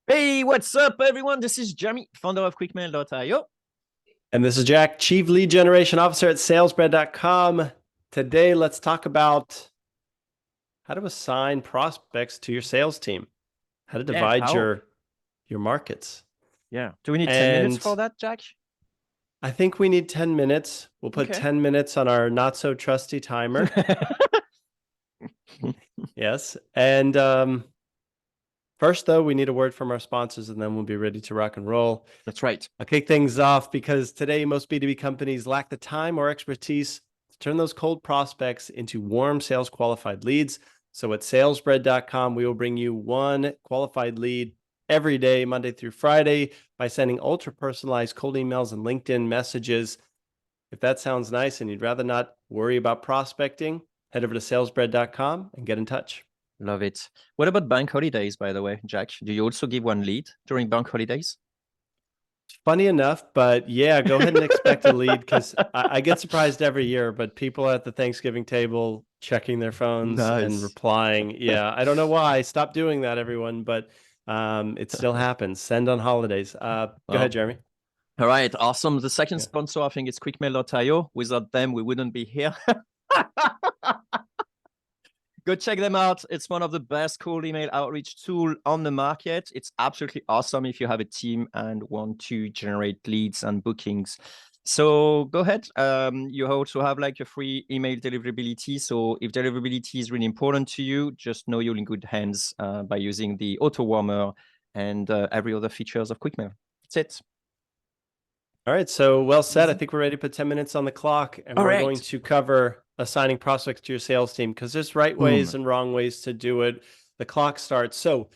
Hey, what's up, everyone? This is Jeremy, founder of QuickMail.io. And this is Jack, Chief Lead Generation Officer at salesbread.com. Today, let's talk about how to assign prospects to your sales team, how to Yeah, divide how? your markets. Yeah. Do we need 10 minutes for And that, Jack? I think we need 10 minutes. We'll put Okay. 10 minutes on our not so trusty timer. Yes. And first, though, we need a word from our sponsors, and then we'll be ready to rock and roll. That's right. I'll kick things off because today most B2B companies lack the time or expertise to turn those cold prospects into warm sales qualified leads. So at salesbread.com, we will bring you one qualified lead every day, Monday through Friday, by sending ultra personalized cold emails and LinkedIn messages. If that sounds nice and you'd rather not worry about prospecting, head over to salesbread.com and get in touch. Love it. What about bank holidays, by the way, Jack? Do you also give one lead during bank holidays? Funny enough, but yeah, go ahead and expect a lead because I get surprised every year, but people at the Thanksgiving table checking their phones and Nice. replying. Yeah, I don't know why. Stop doing that, everyone, but it still happens. Send on holidays. Go ahead, Well, Jeremy. all right. Awesome. The second Yeah. sponsor, I think, is QuickMail.io. Without them, we wouldn't be here. Go check them out. It's one of the best cold email outreach tool on the market. It's absolutely awesome if you have a team and want to generate leads and bookings. So go ahead. You also have like a free email deliverability. So if deliverability is really important to you, just know you're in good hands by using the auto warmer and every other features of QuickMail. That's it. All right, so well said. I Easy. think we're ready to put 10 minutes on the clock, and All we're going right. to cover assigning prospects to your sales team because there's right ways Boom. and wrong ways to do it. The clock starts. So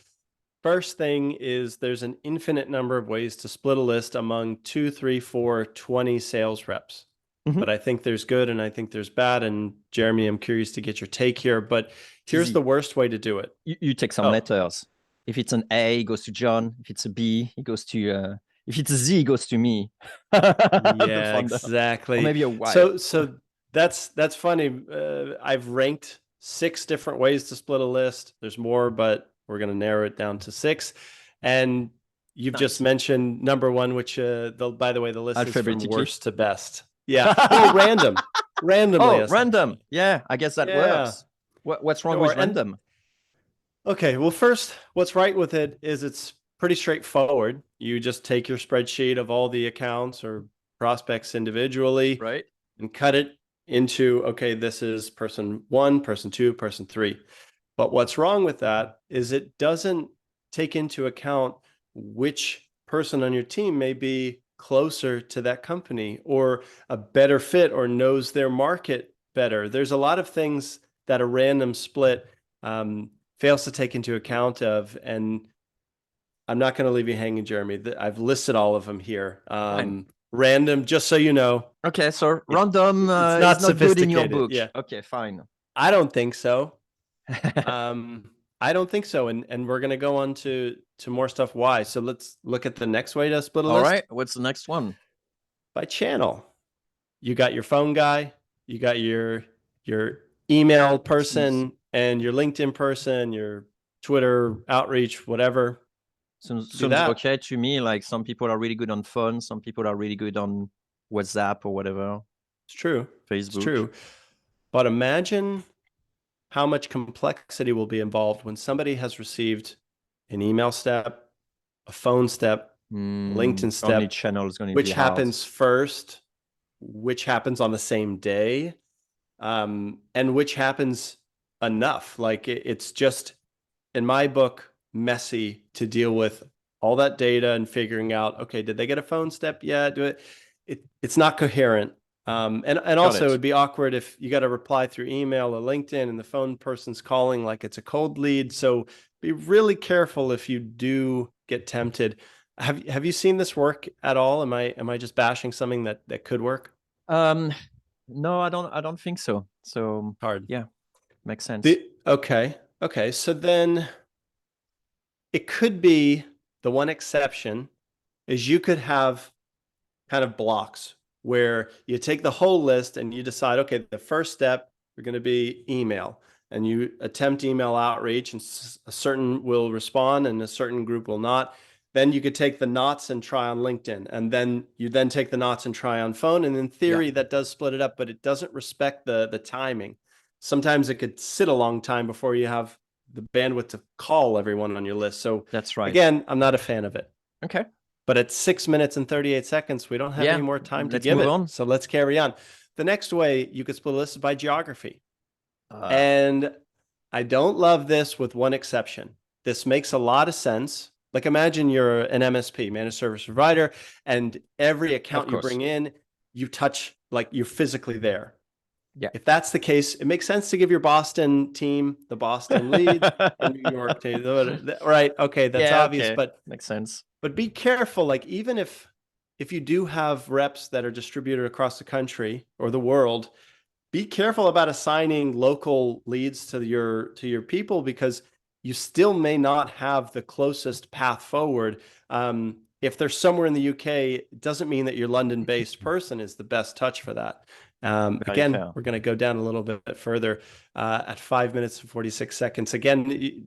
first thing is there's an infinite number of ways to split a list among 2, 3, 4, 20 sales reps. Mhm. But I think there's good and I think there's bad. And Jeremy, I'm curious to get your take here, but It's here's easy. the worst way to do it. You take some Oh, letters. If it's an A, it goes to John. If it's a B, it goes to if it's a Z, it goes to me, the yeah, founder, or exactly. maybe a Y. So that's funny. I've ranked 6 different ways to split a list. There's more, but we're going to narrow it down to 6. And you've just Nice. mentioned number 1, which by the way, the list is from Alphabetically. worst to best. Yeah. Well, random, randomly, Oh, random. essentially. Yeah, I guess that Yeah. works. What's wrong Sure. with And random? okay, well, first, what's right with it is it's pretty straightforward. You just take your spreadsheet of all the accounts or prospects individually Right? and cut it into, okay, this is person 1, person 2, person 3. But what's wrong with that is it doesn't take into account which person on your team may be closer to that company or a better fit or knows their market better. There's a lot of things that a random split um, fails to take into account of. And I'm not going to leave you hanging, Jeremy. I've listed all of them here. Fine. Random, just so you know, Okay, so it, random it's is not not good in your sophisticated. book. Yeah, Okay, fine. I don't think so. I don't think so. And we're going to go on to more stuff. Why? So let's look at the next way to split a All list right, what's the next one? by channel. You got your phone guy, you got your email Teams. person, and your LinkedIn person, your Twitter outreach, whatever. Do Seems that. okay to me. Like some people are really good on phone, some people are really good on WhatsApp or whatever, It's true. It's Facebook. true. But imagine how much complexity will be involved when somebody has received an email step, a phone step, a LinkedIn Only step, channel is going to be which hard. happens first, which happens on the same day, and which happens enough. Like it's just, in my book, messy to deal with all that data and figuring out, okay, did they get a phone step yet? It's not coherent. And Got also it. it'd be awkward if you got to reply through email or LinkedIn and the phone person's calling like it's a cold lead. So be really careful if you do get tempted. Have you seen this work at all? Am I just bashing something that could work? Um, no, I don't think so. So Hard. yeah, makes sense. Okay. So then it could be, the one exception is you could have kind of blocks where you take the whole list and you decide, okay, the first step are going to be email. and you attempt email outreach, and a certain will respond and a certain group will not. Then you could take the knots and try on LinkedIn, and then you take the knots and try on phone. And in theory, that does split it up, but it doesn't respect the timing. Sometimes it could sit a long time before you have the bandwidth to call everyone on your list. So that's right. Again, I'm not a fan of it. Okay. But at 6 minutes and 38 seconds, we don't have any more time to give it. On. So let's carry on. The next way you could split a list is by geography. And I don't love this with one exception. This makes a lot of sense. Like imagine you're an MSP, managed service provider, and every account you bring in, you touch, like you're physically there. Yeah. If that's the case, it makes sense to give your Boston team the Boston lead, and New York team, right? Okay, that's obvious, but makes sense. But be careful, like even if you do have reps that are distributed across the country or the world, be careful about assigning local leads to your people, because you still may not have the closest path forward. If they're somewhere in the UK, it doesn't mean that your London-based person is the best touch for that. Again, we're going to go down a little bit further at 5 minutes and 46 seconds. Again,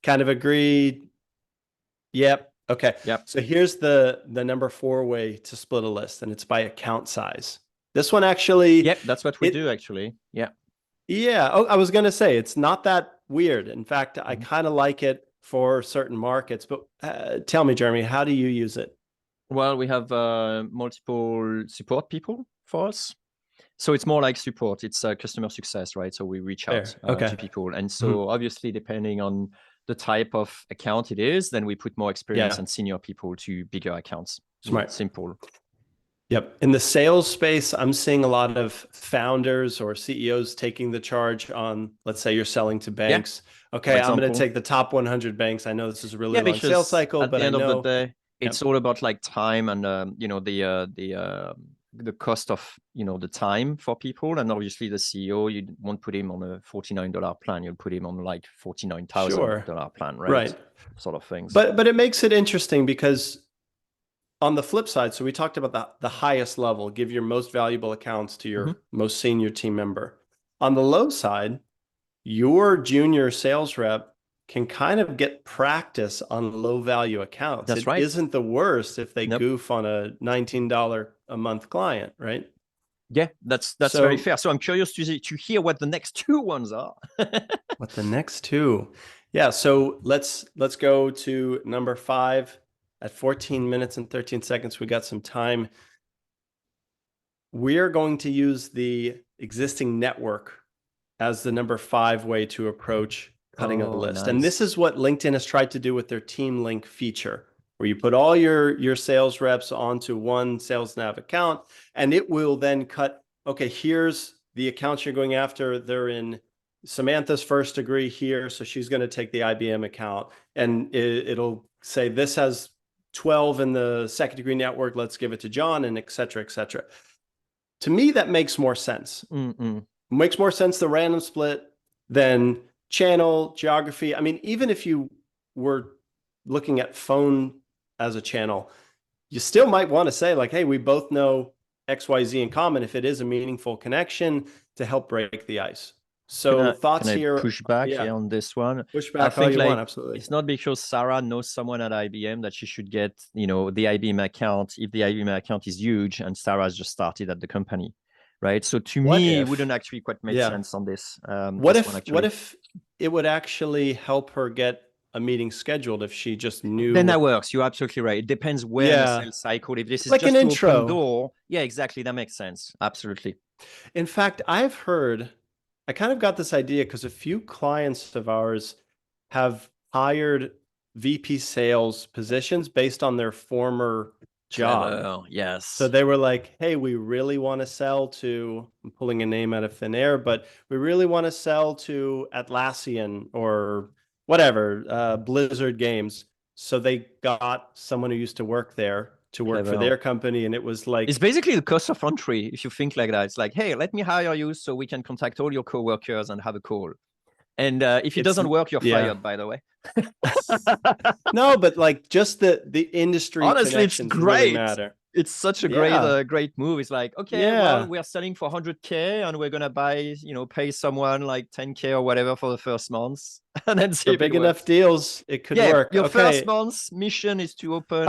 kind of agree. Yep. Okay. Yep. So here's the number 4 way to split a list, and it's by account size. This one actually. Yep, that's what we do actually. Yeah. Yeah. Oh, I was going to say it's not that weird. In fact, I kind of like it for certain markets. But tell me, Jeremy, how do you use it? Well, we have multiple support people for us. So it's more like support. It's customer success, right? So we reach out to people. And so obviously, depending on the type of account it is, then we put more experience and senior people to bigger accounts. Smart. Simple. Yep. In the sales space, I'm seeing a lot of founders or CEOs taking the charge on, let's say you're selling to banks. Yeah. Okay, I'm going to take the top 100 banks. I know this is a really long sales cycle, but at the end of the day, it's all about like time and the cost of the time for people. And obviously the CEO, you won't put him on a $49 plan, you'll put him on like $49,000 plan, right? Sort of things. But it makes it interesting, because on the flip side, so we talked about the highest level, give your most valuable accounts to your most senior team member. On the low side, your junior sales rep can kind of get practice on low value accounts. That's right. It isn't the worst if they goof on a $19 a month client, right? Yeah, that's very fair. So I'm curious to hear what the next 2 ones are. What the next 2? Yeah, so let's go to number 5 at 14 minutes and 13 seconds. We got some time. We are going to use the existing network as the number 5 way to approach cutting a list. Nice. And this is what LinkedIn has tried to do with their Team Link feature, where you put all your sales reps onto one SalesNav account, and it will then cut, okay, here's the accounts you're going after. They're in Samantha's first degree here, so she's going to take the IBM account, and it'll say this has 12 in the second degree network, let's give it to John, and et cetera, et cetera. To me, that makes more sense. Makes more sense, the random split, than channel, geography. I mean, even if you were looking at phone as a channel, you still might want to say like, hey, we both know XYZ in common, if it is a meaningful connection, to help break the ice. So thoughts here? Push back here on this one. Push back all you want, absolutely. It's not because Sarah knows someone at IBM that she should get, the IBM account if the IBM account is huge and Sarah's just started at the company, right? So to me, it wouldn't actually quite make sense on this. What if it would actually help her get a meeting scheduled if she just knew? Then that works. You're absolutely right. It depends where in the sales cycle. If this is like just an intro open door, yeah, exactly. That makes sense. Absolutely. In fact, I've heard, I kind of got this idea because a few clients of ours have hired VP sales positions based on their former job. Yes. So they were like, hey, we really want to sell to, I'm pulling a name out of thin air, but we really want to sell to Atlassian or whatever, Blizzard Games. So they got someone who used to work there to work for their company, and it was like, it's basically the cost of entry if you think like that. It's like, hey, let me hire you so we can contact all your coworkers and have a call. And if it doesn't work, you're fired, by the way. No, but like just the industry, honestly, it's great. really matter. It's such a Yeah. great move. It's like, okay, well, Yeah. we are selling for 100K and we're gonna buy, pay someone like 10K or whatever for the first month, and then see For if it big enough works. deals, it could Yeah, work. your first Okay. month's mission is to open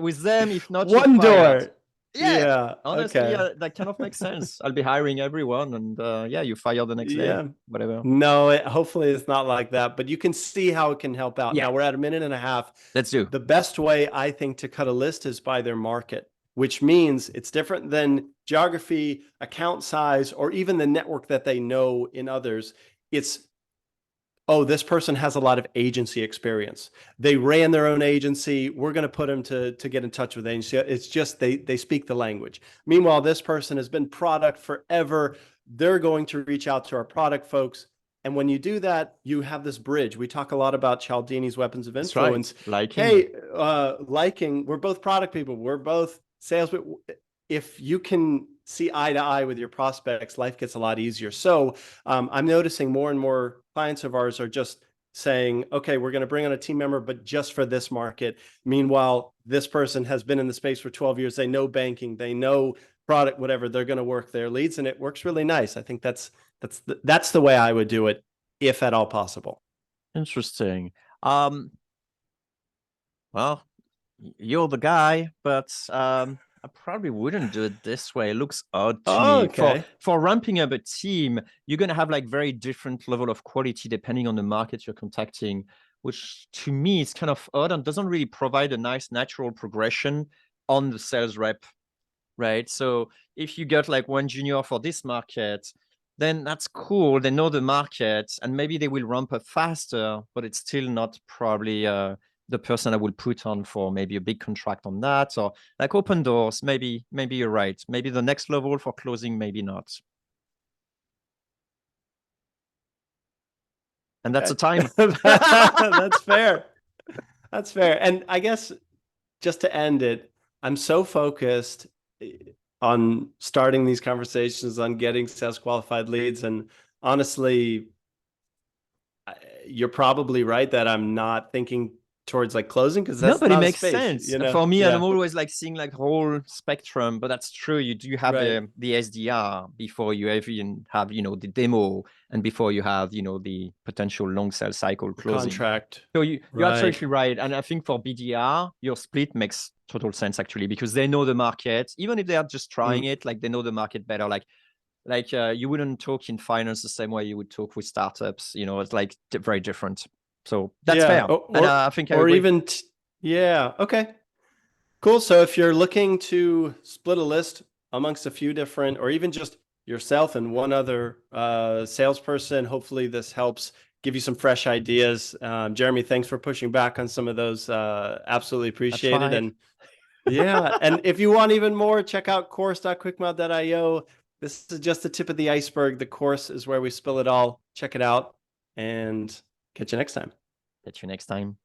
with them. If not, you're One fired. door. Yeah, Yeah. honestly, Okay. yeah, that kind of makes sense. I'll be hiring everyone, and yeah, you fire the next day, Yeah. whatever. No, hopefully it's not like that, but you can see how it can help out. Yeah, Now we're at a minute and a half. let's do. The best way I think to cut a list is by their market, which means it's different than geography, account size, or even the network that they know in others. It's, oh, this person has a lot of agency experience. They ran their own agency. We're going to put them to get in touch with agency. It's just they speak the language. Meanwhile, this person has been product forever. They're going to reach out to our product folks. And when you do that, you have this bridge. We talk a lot about Cialdini's weapons of That's right. influence. Liking. Hey, liking, we're both product people. We're both sales. If you can see eye to eye with your prospects, life gets a lot easier. So I'm noticing more and more clients of ours are just saying, okay, we're going to bring on a team member, but just for this market. Meanwhile, this person has been in the space for 12 years. They know banking, they know product, whatever. They're going to work their leads, and it works really nice. I think that's the way I would do it, if at all possible. Interesting. Well, you're the guy, but I probably wouldn't do it this way. It looks odd to me. Okay. For ramping up a team, you're gonna have like very different level of quality depending on the market you're contacting, which to me is kind of odd and doesn't really provide a nice natural progression on the sales rep, right? So if you got like one junior for this market, then that's cool. They know the market and maybe they will ramp up faster, but it's still not probably the person I will put on for maybe a big contract on that, or like open doors. Maybe you're right. Maybe the next level for closing, maybe not. And that's the time. That's fair. That's fair. And I guess just to end it, I'm so focused on starting these conversations, on getting sales qualified leads. And honestly, you're probably right that I'm not thinking towards like closing, because No, that's but it not a makes space, sense you know? for me. Yeah. I'm always like seeing like whole spectrum, but that's true. You do have Right. the SDR before you even have the demo, and before you have the potential long sales cycle closing. Contract. So you're Right. absolutely right, and I think for BDR your split makes total sense actually, because they know the market. Even if they are just trying it, like they know the market better. Like you wouldn't talk in finance the same way you would talk with startups. It's like very different. So that's Yeah. fair. And I think I agree. Even yeah. Okay. Cool. So if you're looking to split a list amongst a few different, or even just yourself and one other salesperson, hopefully this helps give you some fresh ideas. Jeremy, thanks for pushing back on some of those. Absolutely appreciated. And yeah, and if you want even more, check out course.quickmouth.io. This is just the tip of the iceberg. The course is where we spill it all. Check it out and catch you next time. Catch you next time.